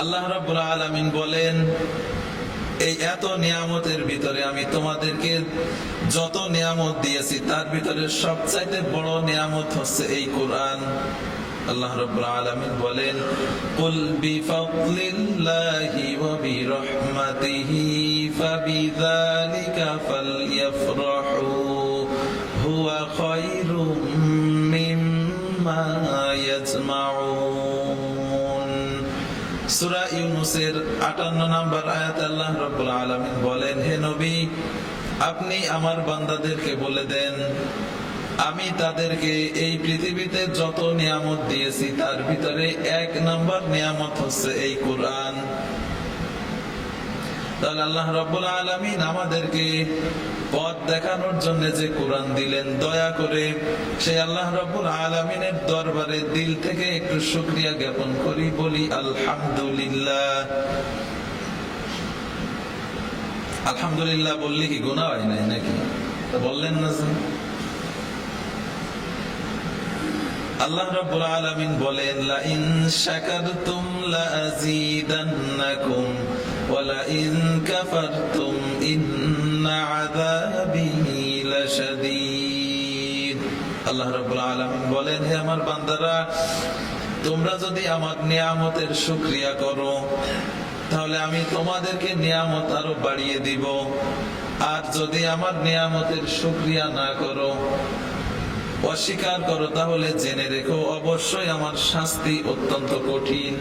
আল্লাহ রাব্বুল আলামিন বলেন, এই এত নিয়ামতের ভিতরে আমি তোমাদেরকে যত নিয়ামত দিয়েছি তার ভিতরে সবচাইতে বড় নিয়ামত হচ্ছে এই কোরআন। আল্লাহ রাব্বুল আলামিন বলেন, কুল বিফাদলিল্লাহি ওয়া বিরহমাতিহি ফাবিযালিকা ফালইফরাহু হুয়া খায়রুম মিম্মা ইয়াজমাউন। সূরা ইউনূসের ৫৮ নম্বর আয়াতে আল্লাহ রাব্বুল আলামিন বলেন, হে নবী, আপনি আমার বান্দাদেরকে বলে দেন, আমি তাদেরকে এই পৃথিবীতে যত নিয়ামত দিয়েছি তার ভিতরে ১ নম্বর নিয়ামত হচ্ছে এই কোরআন। তাহলে আল্লাহ রাব্বুল আলামিন আমাদেরকে পথ দেখানোর জন্য যে কোরআন দিলেন, দয়া করে সেই আল্লাহ রাব্বুল আলামিনের দরবারে দিল থেকে একটু শুকরিয়া জ্ঞাপন করি, বলি আলহামদুলিল্লাহ। আলহামদুলিল্লাহ বললে কি গুনাহ হয় নাই নাকি? বললেন না যে? আল্লাহ রাব্বুল আলামিন বলেন, লা ইন শাকারতুম লা আযীদান্নাকুম ওয়া লা ইন কাফারতুম ইন্না আযাবি লাশাদীদ। আল্লাহ রাব্বুল আলামিন বলেন, হে আমার বান্দারা, তোমরা যদি আমার নিয়ামতের শুকরিয়া করো তাহলে আমি তোমাদেরকে নিয়ামত আরো বাড়িয়ে দিব, আর যদি আমার নিয়ামতের শুকরিয়া না করো, অস্বীকার করো, তাহলে জেনে রেখো অবশ্যই আমার শাস্তি অত্যন্ত কঠিন।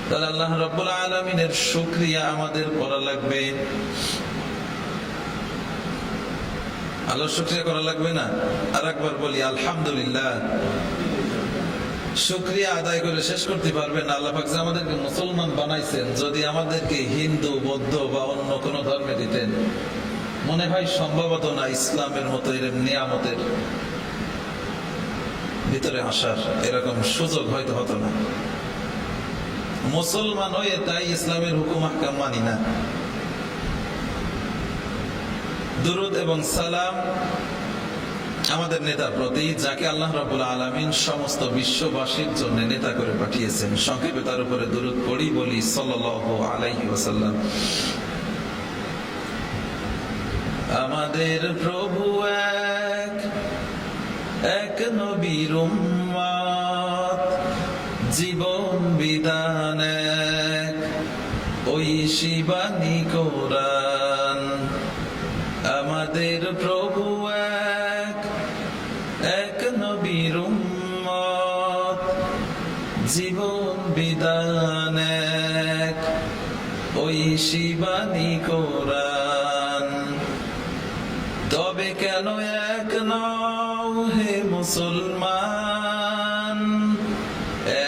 তাহলে আল্লাহ রাব্বুল আলামিনের শুকরিয়া আমাদের করা লাগবে। আল্লাহর শুকরিয়া করা লাগবে না? আর একবার বলি আলহামদুলিল্লাহ। শুকরিয়া আদায় করে শেষ করতে পারবেন না। আল্লাহ পাক যে আমাদেরকে মুসলমান বানাইছেন, যদি আমাদেরকে হিন্দু, বৌদ্ধ বা অন্য কোন ধর্মে দিতেন, মনে হয় সম্ভবত না ইসলামের মতো এরকম নিয়ামতের ভিতরে আসার এরকম সুযোগ হয়তো হতো না। মুসলমান হয়ে তাই ইসলামের হুকুম আহকাম মানি না। দুরুদ এবং সালাম আমাদের নেতার প্রতি, যাকে আল্লাহ রাব্বুল আলামিন সমস্ত বিশ্ববাসীর জন্য নেতা করে পাঠিয়েছেন। সংক্ষেপে তার উপরে দুরুদ পড়ি, বলি সাল্লাল্লাহু আলাইহি ওয়াসাল্লাম। আমাদের প্রভু এক, এক নবীর উম্মত, জীবন বিধান এক, ঐশী বাণী কোরআন। আমাদের প্রভু এক, এক নবীর উম্মত, জীবন বিধান এক, ঐশী বাণী কোরআন। তবে কেন এক নও হে মুসলমান,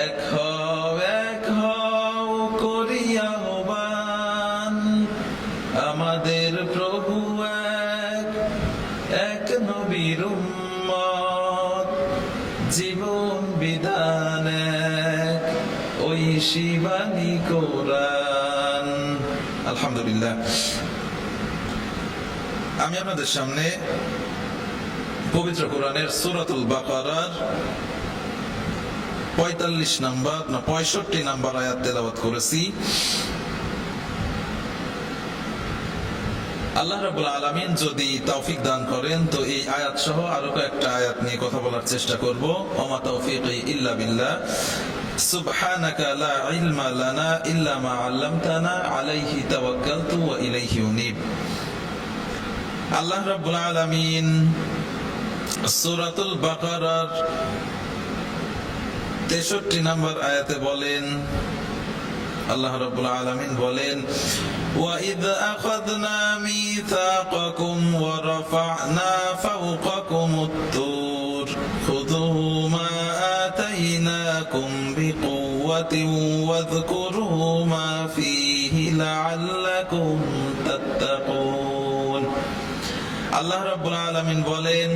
এক হও করিয়া আহ্বান। আমাদের প্রভু এক, এক নবীর উম্মত, জীবন বিধান এক, ঐশী বাণী কোরআন। আলহামদুলিল্লাহ। আমি আপনাদের সামনে পবিত্র কোরআনের সূরাতুল বাকারার ৪৫ নম্বর না ৬৫ নম্বর আয়াত তেলাওয়াত করেছি। আল্লাহ রাব্বুল আলামিন যদি তৌফিক দান করেন তো এই আয়াত সহ আরো কয়েকটা আয়াত নিয়ে কথা বলার চেষ্টা করব। ওমা তাওফীকি ইল্লা বিল্লাহ, সুবহানাকা লা ইলমা লানা ইল্লা মা আল্লামতানা আলাইহি তাওয়াক্কালতু ওয়া ইলাইহি উনীব। আল্লাহ রাব্বুল আলামিন সূরাতুল বাকারার ৬৩ নম্বর আয়াতে বলেন, আল্লাহ রাব্বুল আলামিন বলেন, ওয়া ইয আখাযনা মিসাকাকুম ওয়া রাফা'না ফাওকাকুমুত তুর খুযু মা আতাইনাকুম বিকুওয়াতিন ওয়াযকুরু মা ফীহি লাআল্লাকুম তাত্তাকুন। আল্লাহ রাব্বুল আলামিন বলেন,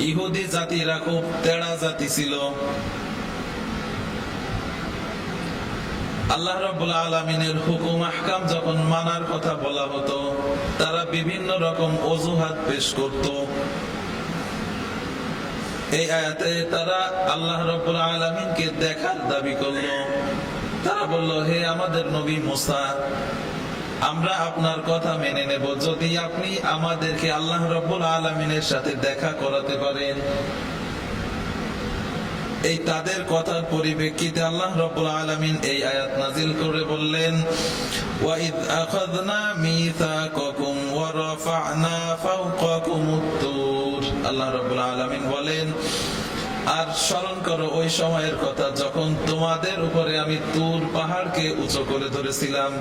ইহুদি জাতিরা খুব তেড়া জাতি ছিল। আল্লাহ রাব্বুল আলামিনের হুকুম আহকাম যখন মানার কথা বলা হতো, তারা বিভিন্ন রকম অজুহাত পেশ করত। এই আয়াতে তারা আল্লাহ রাব্বুল আলামিনকে দেখার দাবি করলো। তারা বলল, হে আমাদের নবী মুসা, আমরা আপনার কথা মেনে নেব যদি আপনি আমাদেরকে আল্লাহ রাব্বুল আলামিনের সাথে দেখা করাতে পারেন। এই তাদের কথার পরিপ্রেক্ষিতে আল্লাহ রাব্বুল আলামিন এই আয়াত নাযিল করে বললেন, ওয়াইদ আখাযনা মিসাকাকুম ওয়া রাফা'না ফাওকাকুমুত তুর। আল্লাহ রাব্বুল আলামিন বলেন, আর স্মরণ করো ওই সময়ের কথা যখন তোমাদের উপরে আমি তুর পাহাড়কে উঁচু করে ধরেছিলাম।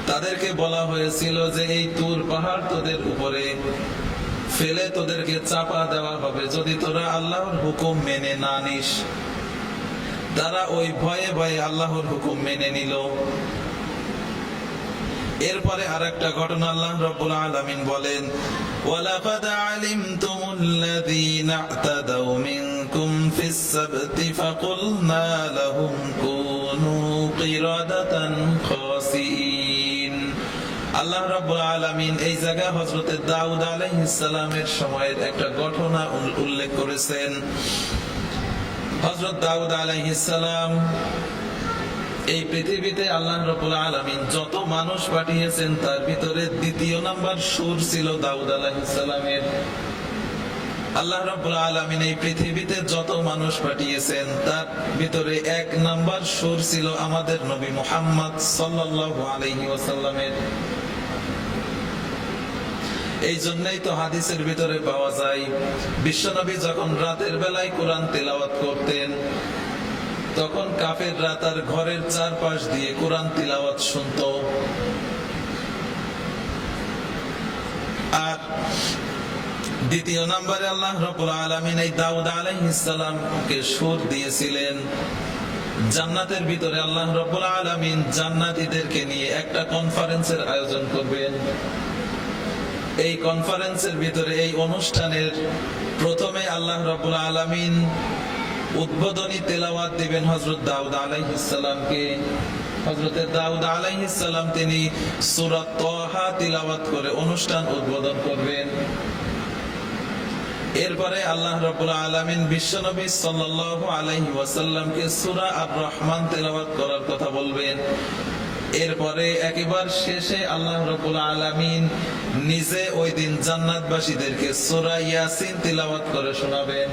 তাদেরকে বলা হয়েছিল যে এই তুর পাহাড় তোদের উপরে ফেলে তোদেরকে চাপা দেওয়া হবে যদি তোরা আল্লাহর হুকুম মেনে না নিস। তারা ওই ভয়ে ভয়ে আল্লাহর হুকুম মেনে নিল। এরপরে আরেকটা ঘটনা আল্লাহ রাব্বুল আলামিন বলেন, ওয়ালাকাদ আলিমতুমুল্লাযীনা আ'তাদাউ মিনকুম ফিস সাবতি ফাকুলনা লাহুম কুনু কিরাদাতান খাসিইন। আল্লাহ রাব্বুল আলামিন এই জায়গায় হযরত দাউদ আলাইহিস সালামের সময়ের একটা ঘটনা উল্লেখ করেছেন। হযরত দাউদ আলাইহিস সালাম এই পৃথিবীতে আল্লাহ রাব্বুল আলামিন যত মানুষ পাঠিয়েছেন তার ভিতরে দ্বিতীয় নাম্বার সুর ছিল দাউদ আলাইহিস সালামের। আল্লাহ রাব্বুল আলামিন এই পৃথিবীতে যত মানুষ পাঠিয়েছেন তার ভিতরে এক নাম্বার সুর ছিল আমাদের নবী মুহাম্মদ সাল্লাল্লাহু আলাইহি ওয়াসাল্লামের। এই জন্যই তো হাদিসের ভিতরে পাওয়া যায় বিশ্বনবী যখন রাতের বেলায় কোরআন তেলাওয়াত করতেন তখন কাফেররা তার ঘরের চারপাশ দিয়ে কোরআন তিলাওয়াত শুনতো। আর দ্বিতীয় নম্বরে আল্লাহ রাব্বুল আলামিন এই দাউদ আলাইহিস সালামকে সুর দিয়েছিলেন। জান্নাতের ভিতরে আল্লাহ রাব্বুল আলামিন জান্নাতীদেরকে নিয়ে একটা কনফারেন্সের আয়োজন করবেন। এই কনফারেন্সের ভিতরে এই অনুষ্ঠানের প্রথমে আল্লাহ রাব্বুল আলামিন উদ্বোধনী তেলাওয়াত দিবেন হযরত দাউদ আলাইহিস সালামকে। হযরত দাউদ আলাইহিস সালাম তিনি সূরা তাহা তিলাওয়াত করে অনুষ্ঠান উদ্বোধন করবেন। এরপরে আল্লাহ রাব্বুল আলামিন বিশ্বনবী সাল্লাল্লাহু আলাইহি ওয়াসাল্লামকে সূরা আর রহমান তেলাওয়াত করার কথা বলবেন। এরপরে একেবারে শেষে আল্লাহ রাব্বুল আলামিন নিজে ওই দিন জান্নাতবাসীদেরকে সূরা ইয়াসিন তিলাওয়াত করে শোনাবেন।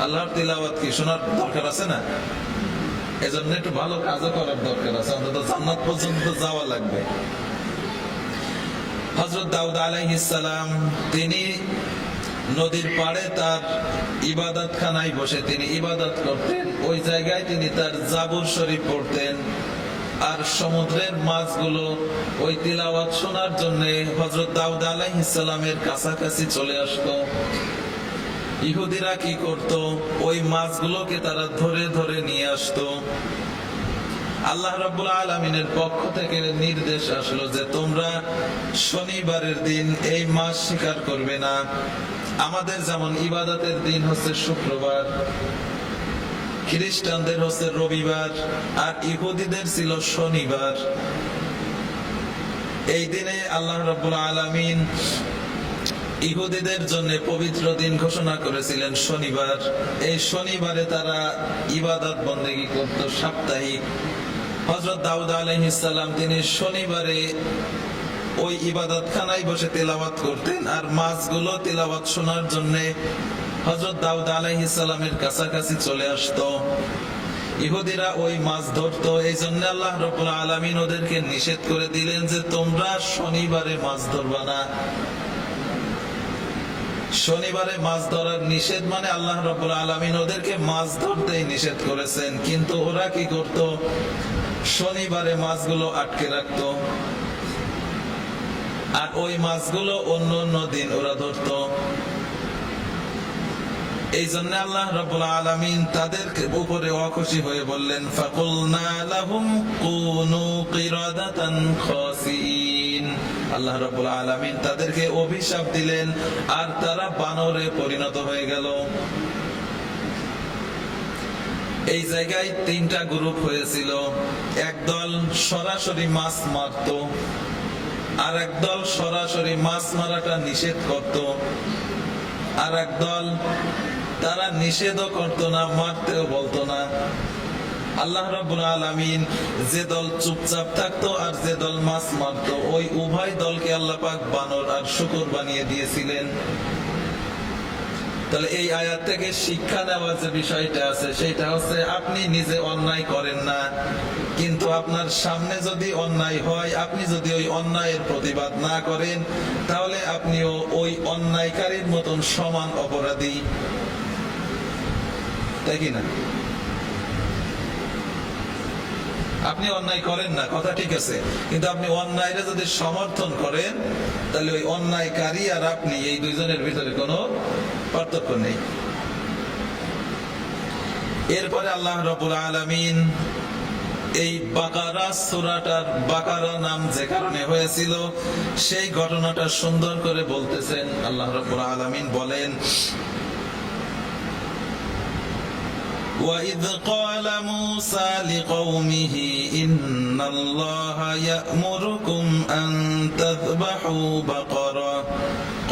আল্লাহর তিলাওয়াত কি শোনার দরকার আছে না? এজন্য একটু ভালো কাজও করার দরকার আছে, অন্তত জান্নাত পর্যন্ত যাওয়া লাগবে। হযরত দাউদ আলাইহিস সালাম তিনি নদীর পাড়ে তার ইবাদতখানায় বসে তিনি ইবাদত করতেন। ওই জায়গায় তিনি তার জাবুর শরীফ পড়তেন। আর সমুদ্রের মাছগুলো ওই তিলাওয়াত শোনার জন্য হযরত দাউদ আলাইহিস সালামের কাছাকাছি চলে আসতো। ইহুদিরা কি করত? ওই মাছগুলোকে তারা ধরে ধরে নিয়ে আসতো। আল্লাহ রাব্বুল আলামিনের পক্ষ থেকে নির্দেশ আসলো যে তোমরা শনিবারের দিন এই মাছ শিকার করবে না। আমাদের যেমন ইবাদতের দিন হচ্ছে শুক্রবার, খ্রিস্টানদের হচ্ছে রবিবার, আর ইহুদিদের ছিল শনিবার। এই দিনে আল্লাহ রাব্বুল আলামিন ইহুদিদের জন্য পবিত্র দিন ঘোষণা করেছিলেন শনিবার। এই শনিবারে তারা ইবাদত বন্দেগী করত সাপ্তাহিক। হযরত দাউদ আলাইহিস সালাম তিনি শনিবারে ওই ইবাদতখানায় বসে তেলাওয়াত করতেন। আর মাছগুলো তেলাওয়াত শোনার জন্য হযরত দাউদ আলাইহিস সালামের কাছাকাছি চলে আসতো। ইহুদিরা ওই মাছ ধরতো। এই জন্য আল্লাহ রাব্বুল আলামিন ওদেরকে নিষেধ করে দিলেন যে তোমরা শনিবারে মাছ ধরবা না। শনিবারে মাছ ধরার নিষেধ মানে আল্লাহ রাব্বুল আলামিন ওদেরকে মাছ ধরতেই নিষেধ করেছেন। কিন্তু ওরা কি করত? শনিবারে মাছগুলো আটকে রাখতো আর ওই মাছগুলো অন্য অন্য দিন ওরা ধরতো। এই জন্য আল্লাহ রাব্বুল আলামিন তাদের উপরে অখুশি হয়ে বললেন, ফাকুলনা লাহুম কুনু কিরাদাতান খাসিইন। আল্লাহ রাব্বুল আলামিন তাদেরকে অভিশাপ দিলেন আর তারা বানরে পরিণত হয়ে গেল। এই জায়গায় তিনটা গ্রুপ হয়েছিল। একদল সরাসরি মাছ মারত, আর একদল সরাসরি মাছ মারাটা নিষেধ করত, আর একদল তারা নিষেধও করতো না, মারতেও বলতো না। আল্লাহ রাব্বুল আলামিন যে দল চুপচাপ থাকতো আর যে দল মাছ মারতো, ওই উভয় দলকে আল্লাহ পাক বানর আর শূকর বানিয়ে দিয়েছিলেন। তাহলে এই আয়াত থেকে শিক্ষা নেওয়ার যে বিষয়টা আছে সেটা হচ্ছে, আপনি নিজে অন্যায় করেন না, কিন্তু আপনার সামনে যদি অন্যায় হয়, আপনি যদি ওই অন্যায়ের প্রতিবাদ না করেন, তাহলে আপনিও ওই অন্যায়কারীর মতন সমান অপরাধী, তাই কি না? আপনি অন্যায় করেন না, কথা ঠিক আছে, কিন্তু আপনি অন্যায়টা যদি সমর্থন করেন, তাহলে ওই অন্যায়কারী আর আপনি, এই দুইজনের ভিতরে কোনো পার্থক্য নেই। এরপরে আল্লাহ রাব্বুল আলামিন এই বাকারা সূরাটার বাকারা নাম যে কারণে হয়েছিল সেই ঘটনাটা সুন্দর করে বলতেছেন। আল্লাহ রাব্বুল আলামিন বলেন, وَإِذْ قَالَ مُوسَى لِقَوْمِهِ إِنَّ اللَّهَ يَأْمُرُكُمْ أَن تَذْبَحُوا بَقَرَةً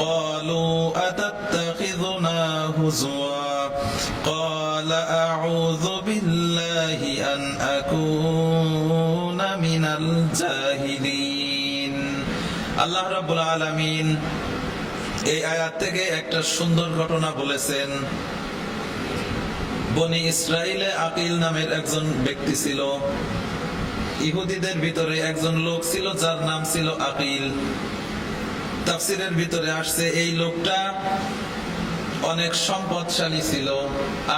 قَالُوا أَتَتَّخِذُنَا هُزُوًا قَالَ أَعُوذُ بِاللَّهِ أَنْ أَكُونَ مِنَ الْجَاهِلِينَ। আল্লাহ রাব্বুল আলামিন এই আয়াত থেকে একটা সুন্দর ঘটনা বলেছেন। বনি ইসরাইলে আকিল নামের একজন ব্যক্তি ছিল। ইহুদিদের ভিতরে একজন লোক ছিল যার নাম ছিল আকিল। তাফসিরের ভিতরে আসছে এই লোকটা অনেক সম্পদশালী ছিল,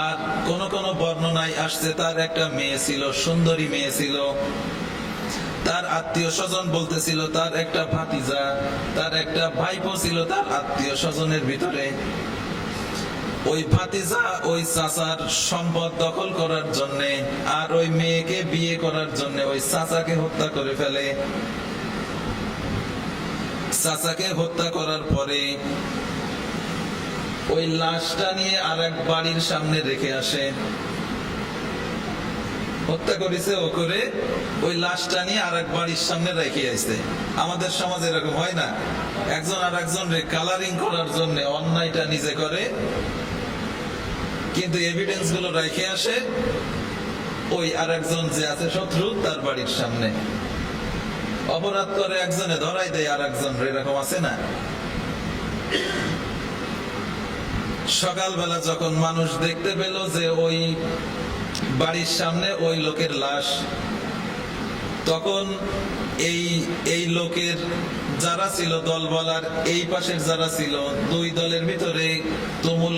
আর কোন কোন বর্ণনায় আসছে তার একটা মেয়ে ছিল, সুন্দরী মেয়ে ছিল। তার আত্মীয় স্বজন বলতেছিল তার একটা ভাতিজা, তার একটা ভাইপো ছিল তার আত্মীয় স্বজনের ভিতরে। ওই ভাতিজা ওই চাচার সম্পদ দখল করার জন্য আর ওই মেয়েকে বিয়ে করার জন্য ওই চাচাকে হত্যা করে ফেলে। চাচাকে হত্যা করার পরে ওই লাশটা নিয়ে আর এক বাড়ির সামনে রেখে আসে। হত্যা করেছে ও করে ওই লাশটা নিয়ে আর এক বাড়ির সামনে রেখে আসছে। আমাদের সমাজে এরকম হয় না? একজন আর একজন কালারিং করার জন্য অন্যায়টা নিজে করে, কিন্তু এভিডেন্স গুলো রেখে আসে ওই আর একজন যে আছে শত্রু তার বাড়ির সামনে। অপরাধ করে একজনে ধরাই দেয় আর একজন, এরকম আছে না? সকালবেলা যখন মানুষ দেখতে পেল যে ওই বাড়ির সামনে ওই লোকের লাশ, তখন এই লোকের যারা ছিল দলবলার, এই পাশের যারা ছিল, দুই দলের ভিতরে তুমুল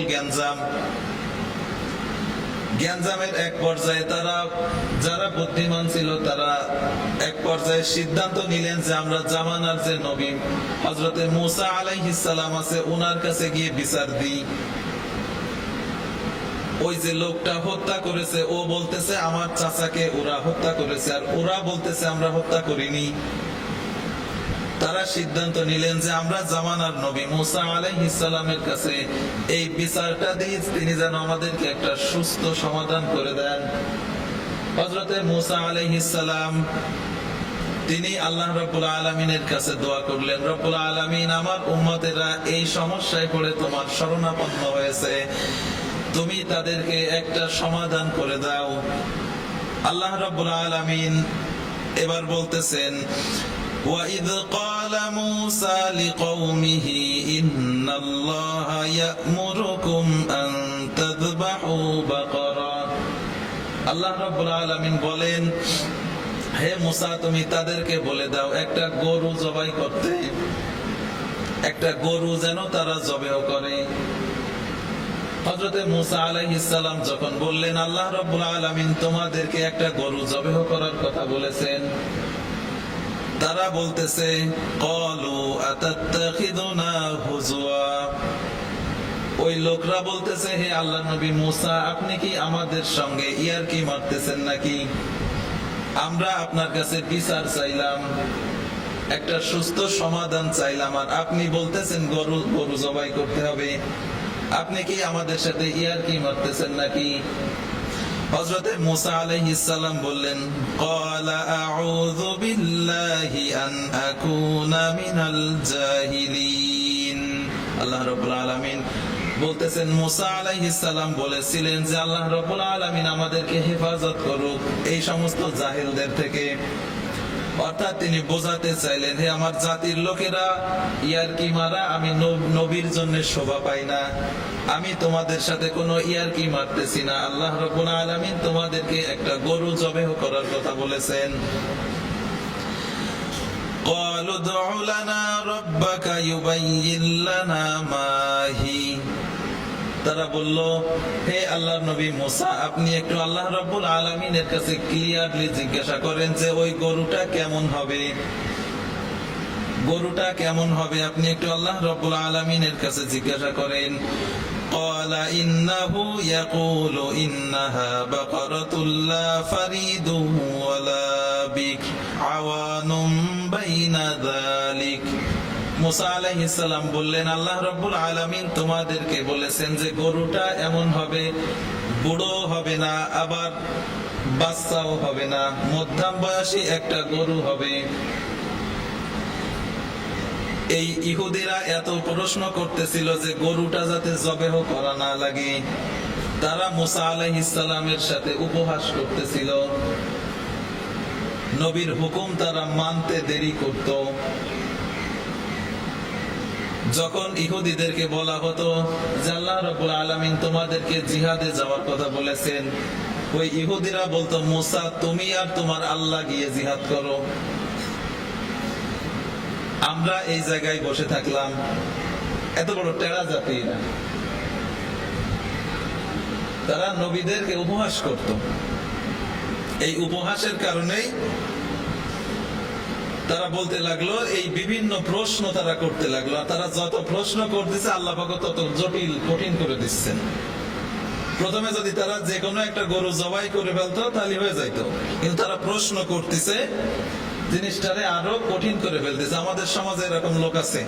গ্যাঞ্জামের এক পর্যায়ে তারা, যারা বুদ্ধিমান ছিল, তারা এক পর্যায়ে সিদ্ধান্ত নিলেন যে আমরা জামানার যে নবী হযরতে মূসা আলাইহিস সালাম আছে, ওনার কাছে গিয়ে বিচার দিই। ওই যে লোকটা হত্যা করেছে ও বলতেছে আমার চাচাকে ওরা হত্যা করেছে, আর ওরা বলতেছে আমরা হত্যা করিনি। তারা সিদ্ধান্ত নিলেন যে আমরা জামানার নবী মূসা আলাইহিস সালামের কাছে এই বিচারটা দিয়ে তিনি যেন আমাদেরকে একটা সুস্থ সমাধান করে দেন। হযরতে মূসা আলাইহিস সালাম তিনি আল্লাহ রাব্বুল আলামিনের কাছে দোয়া করলেন, রব্বুল আলামিন, আমার উম্মতেরা এই সমস্যায় পড়ে তোমার শরণাপন্ন হয়েছে, তুমি তাদেরকে একটা সমাধান করে দাও। আল্লাহ রাব্বুল আলামিন এবার বলতেছেন, وَإِذْ قَالَ مُوسَى لِقَوْمِهِ إِنَّ اللَّهَ يَأْمُرُكُمْ أَن تَذْبَحُوا بَقَرَةً। আল্লাহ রাব্বুল আলামিন বলেন, হে মুসা, তুমি তাদেরকে বলে দাও একটা গরু জবাই করতে, একটা গরু যেন তারা জবেহ করে। হযরতে মূসা আলাইহিস সালাম যখন বললেন আল্লাহ রাব্বুল আলামিন তোমাদেরকে একটা গরু জবেহ করার কথা বলেছেন, তারা বলতেছে ক্বালু আতাত্তাখিযুনা হুজুয়া। ওই লোকরা বলতেছে, হে আল্লাহর নবী মূসা, আপনি কি আমাদের সঙ্গে ইয়ারকি মারতেছেন নাকি? আমরা আপনার কাছে বিচার চাইলাম, একটা সুস্থ সমাধান চাইলাম, আর আপনি বলতেছেন গরু জবাই করতে হবে। আপনি কি আমাদের সাথে ইয়ারকি মারতেছেন নাকি? হযরতে মূসা আলাইহিস সালাম বললেন, ক্বালা আউযু বিল্লাহি আন আকুনা মিনাল জাহিলিন। আল্লাহ রাব্বুল আলামিন বলতেছেন মুসা আলাইহিস সালাম বলেছিলেন যে আল্লাহ রাব্বুল আলামিন আমাদেরকে হেফাজত করুক এই সমস্ত জাহিলদের থেকে। অর্থাৎ তিনি বোঝাতে চাইলেন, হে আমার জাতির লোকেরা, ইয়ারকি মারা আমি নবীর জন্য শোভা পাই না, আমি তোমাদের সাথে কোনো ইয়ারকি মারতেছি না। আল্লাহ রাব্বুল আলামিন তোমাদেরকে একটা গরু জবেহ করার কথা বলেছেন। قالوا ادع لنا ربك يبين لنا ما هي। তারা বলল, হে আল্লাহর নবী মুসা, আপনি একটু আল্লাহ রাব্বুল আলামিনের কাছে ক্লিয়ারলি জিজ্ঞাসা করেন যে ওই গরুটা কেমন হবে, গরুটা কেমন হবে, আপনি একটু আল্লাহ রাব্বুল আলামিনের কাছে জিজ্ঞাসা করেন। قال إنه يقول إنها بقرة لا فريد ولا بك عوان بين ذلك। মুসা আলাইহিস সালাম বললেন, আল্লাহ রাব্বুল আলামিন তোমাদেরকে বলেছেন যে গরুটা এমন হবে, বুড়ো হবে না আবার বাচ্চাও হবে না, মধ্যম বয়সী একটা গরু হবে। এই ইহুদিরা এত প্রশ্ন করতেছিল যে গরুটা যাতে জবেহ করা না লাগে, তারা মুসা আলাইহিস সালামের সাথে উপহাস করতেছিল, নবীর হুকুম তারা মানতে দেরি করত। যখন ইহুদিদেরকে বলা হতো যে আল্লাহ রাব্বুল আলামিন তোমাদেরকে জিহাদে যাওয়ার কথা বলেছেন, ওই ইহুদিরা বলতো, মুসা তুমি আর তোমার আল্লাহ গিয়ে জিহাদ করো, আমরা এই জায়গায় বসে থাকলাম। এত বড় টেরা জাতি না, তারা নবীদেরকে উপহাস করত। এই উপহাসের কারণেই তারা বলতে লাগলো, এই বিভিন্ন প্রশ্ন তারা করতে লাগলো। আর তারা যত প্রশ্ন করতেছে আল্লাহ পাক তত জটিল কঠিন করে দিচ্ছেন। প্রথমে যদি তারা যে কোনো একটা গরু জবাই করে ফেলতো তাহলে হয়ে যাইতো, কিন্তু তারা প্রশ্ন করতেছে, জিনিসটারে আরো কঠিন করে ফেলতেছে। আমাদের সমাজে এরকম লোক আছে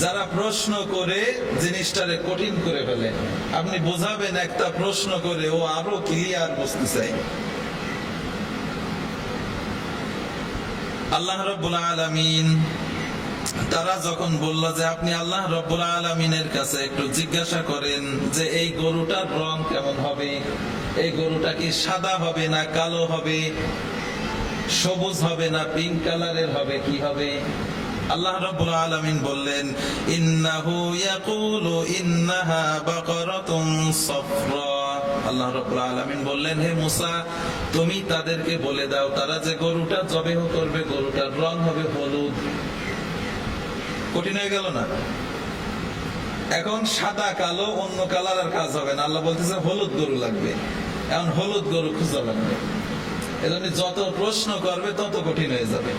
যারা প্রশ্ন করে জিনিসটারে কঠিন করে ফেলে। আপনি বোঝাবেন একটা প্রশ্ন করে ও আরো ক্লিয়ার বুঝতে চাই। আল্লাহ রাব্বুল আলামিন তারা যখন বলল যে আপনি আল্লাহ রাব্বুল আলামিনের কাছে একটু জিজ্ঞাসা করেন যে এই গরুটার রং কেমন হবে, এই গরুটা কি সাদা হবে না কালো হবে, সবুজ হবে না পিঙ্ক কালারের হবে, কি হবে? আল্লাহ রাব্বুল আলামিন বললেন, ইন্নাহু ইয়াকুলু ইন্নাহা বাকারাতুন সাফরা। আল্লাহ রাব্বুল আলামিন বললেন, হে মুসা তুমি তাদেরকে বলে দাও তারা যে গরুটা জবেহ করবে গরুটার রং হবে হলুদ। কঠিন হয়ে গেল না? এখন সাদা কালো অন্য কালার আর কাজ হবে না, আল্লাহ বলতেছে হলুদ গরু লাগবে। এখন হলুদ গরু খুঁজা লাগবে। এজন্য যত প্রশ্ন করবে তত কঠিন হয়ে যাবে।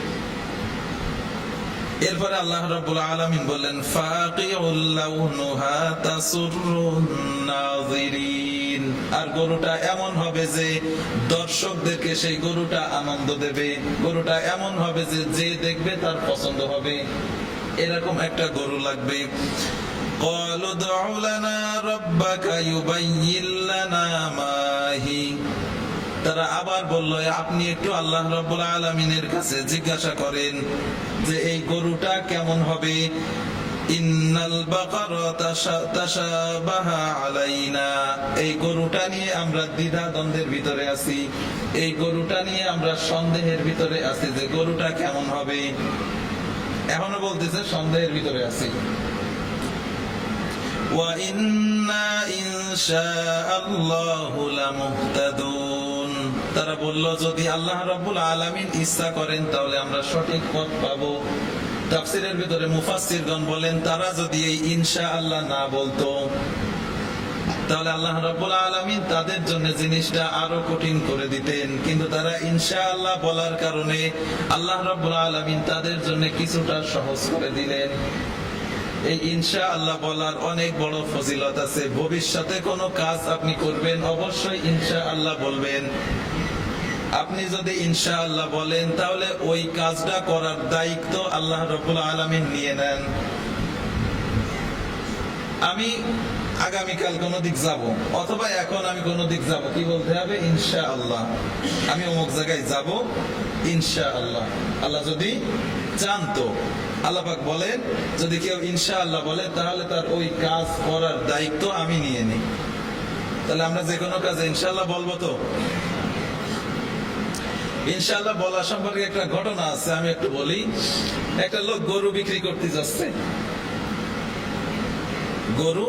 এরপরে আল্লাহ রাব্বুল আলামিন বললেন, ফাকিউল লাউনুহা তাসুরুন নাযিরিন। আর গরুটা এমন হবে যে দর্শকদেরকে সেই গরুটা আনন্দ দেবে, গরুটা এমন হবে যে যে দেখবে তার পছন্দ হবে, এরকম একটা গরু লাগবে। ক্বালু দু'উ লানা রাব্বাকা ইউবাইয়িন লানা মা হি। তারা আবার বলল, আপনি একটু আল্লাহ রাব্বুল আলামিনের কাছে জিজ্ঞাসা করেন যে এই গরুটা কেমন হবে। ইন্নাল বাকারা তাশাবাহা আলাইনা। এই গরুটা নিয়ে আমরা দ্বিধা দ্বন্দ্বের ভিতরে আছি, এই গরুটা নিয়ে আমরা সন্দেহের ভিতরে আছি যে গরুটা কেমন হবে। এখনো বলতেছে সন্দেহের ভিতরে আছি। ওয়া ইন্না ইনশাআল্লাহু লামুহতাদুন। তারা বলল যদি আল্লাহ রাব্বুল আলামিন ইচ্ছা করেন তাহলে আমরা সঠিক পথ পাবো। তাফসীরের ভিতরে মুফাসসিরগণ বলেন তারা যদি এই ইনশাআল্লাহ না বলতো তাহলে আল্লাহ রাব্বুল আলামিন তাদের জন্য জিনিসটা আরো কঠিন করে দিতেন, কিন্তু তারা ইনশাআল্লাহ বলার কারণে আল্লাহ রাব্বুল আলামিন তাদের জন্য কিছুটা সহজ করে দিলেন। এই ইনশাআল্লাহ বলার অনেক বড় ফজিলত আছে। ভবিষ্যতে কোনো কাজ আপনি করবেন অবশ্যই ইনশাআল্লাহ বলবেন। আপনি যদি ইনশাআল্লাহ বলেন তাহলে ওই কাজটা করার দায়িত্ব আল্লাহ রাব্বুল আলামিন নিয়ে নেন। আমি আগামীকাল কোন দিক যাব, অথবা এখন আমি কোন দিক যাব, কি বলতে হবে? ইনশাআল্লাহ, আমি অমুক জায়গায় যাব ইনশাআল্লাহ, আল্লাহ যদি চান তো। আল্লাহ পাক বলেন যদি কেউ ইনশাআল্লাহ বলে তাহলে তার ওই কাজ করার দায়িত্ব আমি নিয়ে নিই। তাহলে আমরা যে কোনো কাজে ইনশাআল্লাহ বলবো তো? ইনশাআল্লাহ বলা সম্পর্কে একটা ঘটনা আছে, আমি একটু বলি। একটা লোক গরু বিক্রি করতে যাচ্ছে, গরু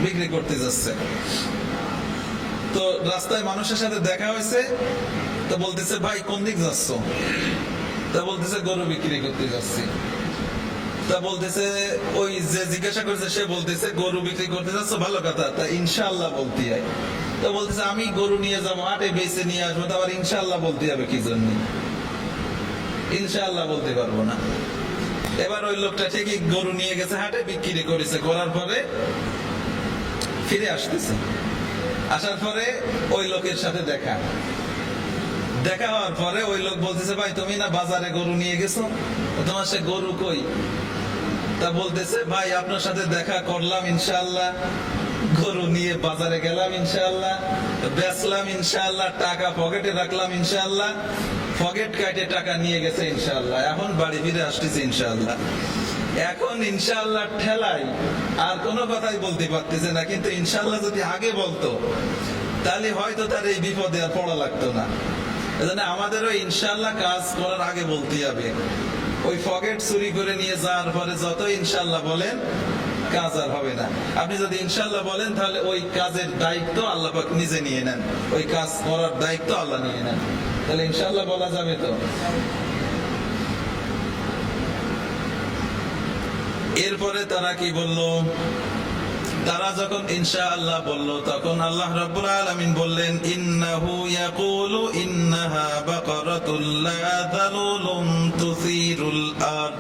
বিক্রি করতে যাচ্ছে। তো রাস্তায় মানুষের সাথে দেখা হয়েছে, তো বলতেছে ভাই কোন দিক যাচ্ছ? তা বলতেছে গরু বিক্রি করতে যাচ্ছি। তা বলতেছে ওই যে জিজ্ঞাসা করেছে সে বলতেছে গরু বিক্রি করতে যাচ্ছ, ভালো কথা, তা ইনশাআল্লাহ বলতে হয়। তো বলতেছে আমি গরু নিয়ে যাবো, হাটে বেচে নিয়ে আসবো, তো আবার ইনশাআল্লাহ বলতে হবে কি জন্য? ইনশাআল্লাহ বলতে পারবো না। এবার ওই লোকটা ঠিকই গরু নিয়ে গেছে হাটে, বিক্রি করেছে, করার পরে ফিরে আসতেছে। আসার পরে ওই লোকের সাথে দেখা হওয়ার পরে ওই লোক বলতেছে ভাই তুমি না বাজারে গরু নিয়ে গেছো, তোমার সে গরু কই? তা বলতেছে ভাই আপনার সাথে দেখা করলাম ইনশাআল্লাহ, গরু নিয়ে বাজারে গেলাম ইনশাআল্লাহ, বেচলাম ইনশাআল্লাহ, টাকা পকেটে রাখলাম ইনশাআল্লাহ, পকেট কাটে টাকা নিয়ে গেছে ইনশাআল্লাহ, এখন বাড়ি ফিরে আসতেছে ইনশাআল্লাহ। এখন ইনশাআল্লাহ ঠেলাই আর কোনো কথাই বলতে পারতেছে না, কিন্তু ইনশাআল্লাহ যদি আগে বলতো তাহলে হয়তো তার এই বিপদে আর পড়া লাগতো না। এজন্য আমাদেরও ইনশাআল্লাহ কাজ করার আগে বলতে হবে। ওই পকেট চুরি করে নিয়ে যাওয়ার পরে যত ইনশাআল্লাহ বলেন কাজ আর হবে না। আপনি যদি ইনশাআল্লাহ বলেন তাহলে ওই কাজের দায়িত্ব আল্লাহ পাক নিজে নিয়ে নেন, ওই কাজ করার দায়িত্ব আল্লাহ নিয়ে নেন, তাহলে ইনশাআল্লাহ বলা যাবে তো। এরপরে তারা কি বলল? তারা যখন ইনশাআল্লাহ বলল তখন আল্লাহ রাব্বুল আলামিন বললেন ইন্নাহু ইয়াকুলু ইন্নাহা বাকারাতুল লা যালুলুম তুসিরুল আরদ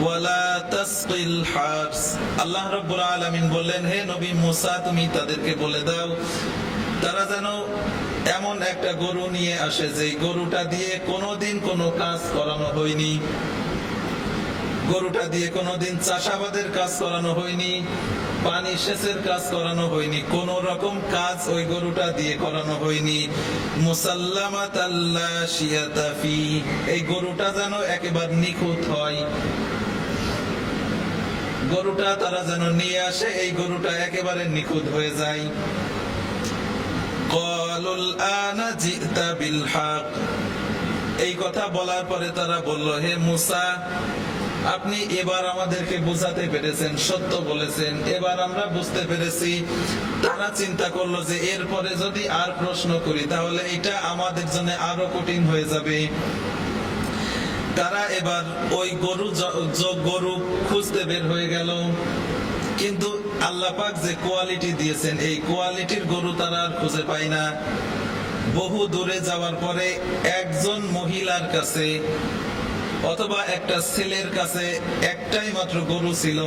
ওয়া লা তাসকিল হারস। আল্লাহ রাব্বুল আলামিন বললেন হে নবী মুসা তুমি তাদেরকে বলে দাও তারা যেন এমন একটা গরু নিয়ে আসে যে গরুটা দিয়ে কোনোদিন কোনো কাজ করানো হয়নি, গরুটা দিয়ে কোনোদিন চাষাবাদের কাজ করানো হয়নি, পানি সেচের কাজ করানো হয়নি, কোন রকম কাজ ওই গরুটা দিয়ে করানো হয়নি। মুসাল্লামাতাল লা শিয়াতা ফি, এই গরুটা যেন একেবারে নিখুঁত হয়, গরুটা তারা যেন নিয়ে আসে এই গরুটা একেবারে নিখুঁত হয়ে যায়। ক্বালুল আনা জিতা বিল হক, এই কথা বলার পরে তারা বলল হে মুসা আপনি এবার আমাদেরকে বোঝাতে পেরেছেন, সত্য বলেছেন, এবার আমরা বুঝতে পেরেছি। তারা চিন্তা করলো যে এরপরে যদি আর প্রশ্ন করি তাহলে এটা আমাদের জন্য আরো কঠিন হয়ে যাবে। তারা এবার ওই গরু খুঁজতে বের হয়ে গেল, কিন্তু আল্লাহ পাক যে কোয়ালিটি দিয়েছেন এই কোয়ালিটির গরু তারা আর খুঁজে পায় না। বহু দূরে যাওয়ার পরে একজন মহিলার কাছে অথবা একটা ছেলের কাছে একটাই মাত্র গরু ছিল,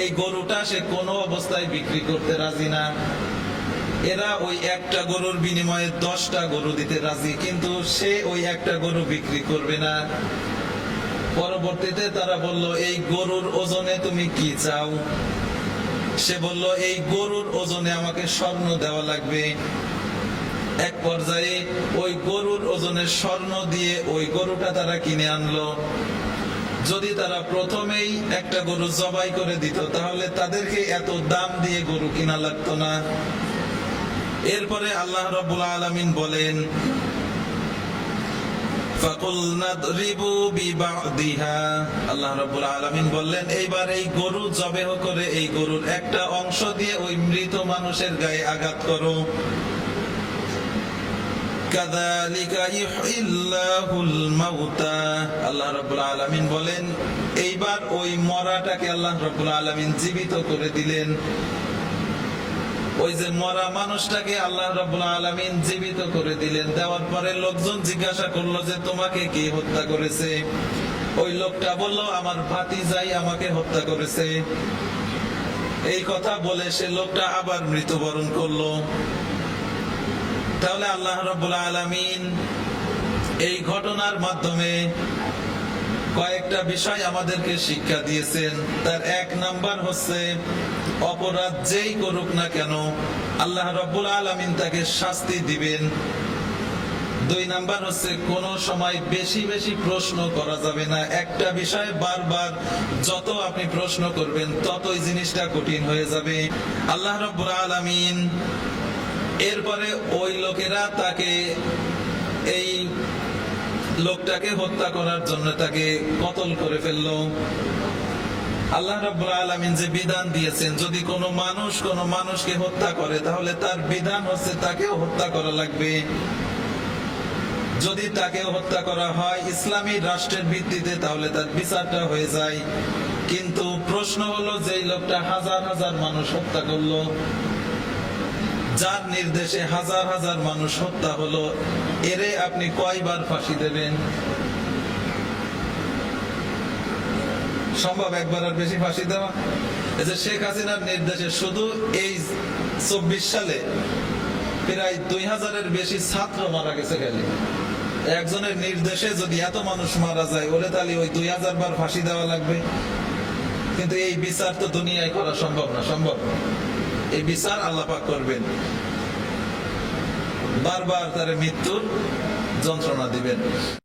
এই গরুটা সে কোনো অবস্থায় বিক্রি করতে রাজি না। এরা ওই একটা গরুর বিনিময়ে 10টা গরু দিতে রাজি, কিন্তু সে ওই একটা গরু বিক্রি করবে না। পরবর্তীতে তারা বলল এই গরুর ওজনে তুমি কি চাও? সে বলল এই গরুর ওজনে আমাকে স্বর্ণ দেওয়া লাগবে। এক পর্যায়ে ওই গরুর ওজনের স্বর্ণ দিয়ে ওই গরুটা তারা কিনে আনলো। যদি তারা প্রথমেই একটা গরু জবাই করে দিত তাহলে তাদেরকে এত দাম দিয়ে গরু কিনা লাগতো না। এরপরে আল্লাহ রাব্বুল আলামিন বলেন ফাকুলনা দ্রিবু বিবাদিহা, আল্লাহ রাব্বুল আলামিন বললেন এইবার এই গরু জবেহ করে এই গরুর একটা অংশ দিয়ে ওই মৃত মানুষের গায়ে আঘাত করো। কাযালিকা ইউহিল্লাহুল মাউতা, আল্লাহ রাব্বুল আলামিন বলেন এইবার ওই মরাটাকে আল্লাহ রাব্বুল আলামিন জীবিত করে দিলেন। ওই যে মরা মানুষটাকে আল্লাহ রাব্বুল আলামিন জীবিত করে দিলেন। দেওয়ার পরে লোকজন জিজ্ঞাসা করলো যে তোমাকে কে হত্যা করেছে? ওই লোকটা বলল আমার ভাতিজাই আমাকে হত্যা করেছে। এই কথা বলে সে লোকটা আবার মৃত্যুবরণ করলো। তাহলে আল্লাহ রাব্বুল আলামিন এই ঘটনার মাধ্যমে কয়েকটা বিষয় আমাদেরকে শিক্ষা দিয়েছেন। তার এক নাম্বার হচ্ছে, অপরাধ যেই করুক না কেন আল্লাহ রাব্বুল আলামিন তাকে শাস্তি দিবেন। দুই নাম্বার হচ্ছে, কোন সময় বেশি বেশি প্রশ্ন করা যাবে না। একটা বিষয়ে বারবার যত আপনি প্রশ্ন করবেন ততই জিনিসটা কঠিন হয়ে যাবে। আল্লাহ রাব্বুল আলামিন এরপরে ওই লোকেরা তাকে, এই লোকটাকে হত্যা করার জন্য তাকে কতল করে ফেললো। আল্লাহ রাব্বুল আলামিন যে বিধান দিয়েছেন, যদি কোনো মানুষকে হত্যা করে তাহলে তার বিধান হচ্ছে তাকেও হত্যা করা লাগবে। যদি তাকে হত্যা করা হয় ইসলামী রাষ্ট্রের ভিত্তিতে তাহলে তার বিচারটা হয়ে যায়। কিন্তু প্রশ্ন হলো, যেই লোকটা হাজার হাজার মানুষ হত্যা করলো, যার নির্দেশে হাজার হাজার মানুষ হত্যা হলো, এরে আপনি কয়বার ফাঁসি দেবেন? সম্ভব একবার আর বেশি ফাঁসি দেওয়া? এই যে শেখ হাসিনার নির্দেশে শুধু এই 24 সালে প্রায় 2000-এর বেশি ছাত্র মারা গেছে। গেলে একজনের নির্দেশে যদি এত মানুষ মারা যায়, ওরে তাহলে ওই 2000 বার ফাঁসি দেওয়া লাগবে। কিন্তু এই বিচার তো দুনিয়ায় করা সম্ভব না। সম্ভব? এই বিচার আল্লাহ পাক করবেন, বারবার তার মৃত্যুর যন্ত্রণা দিবেন।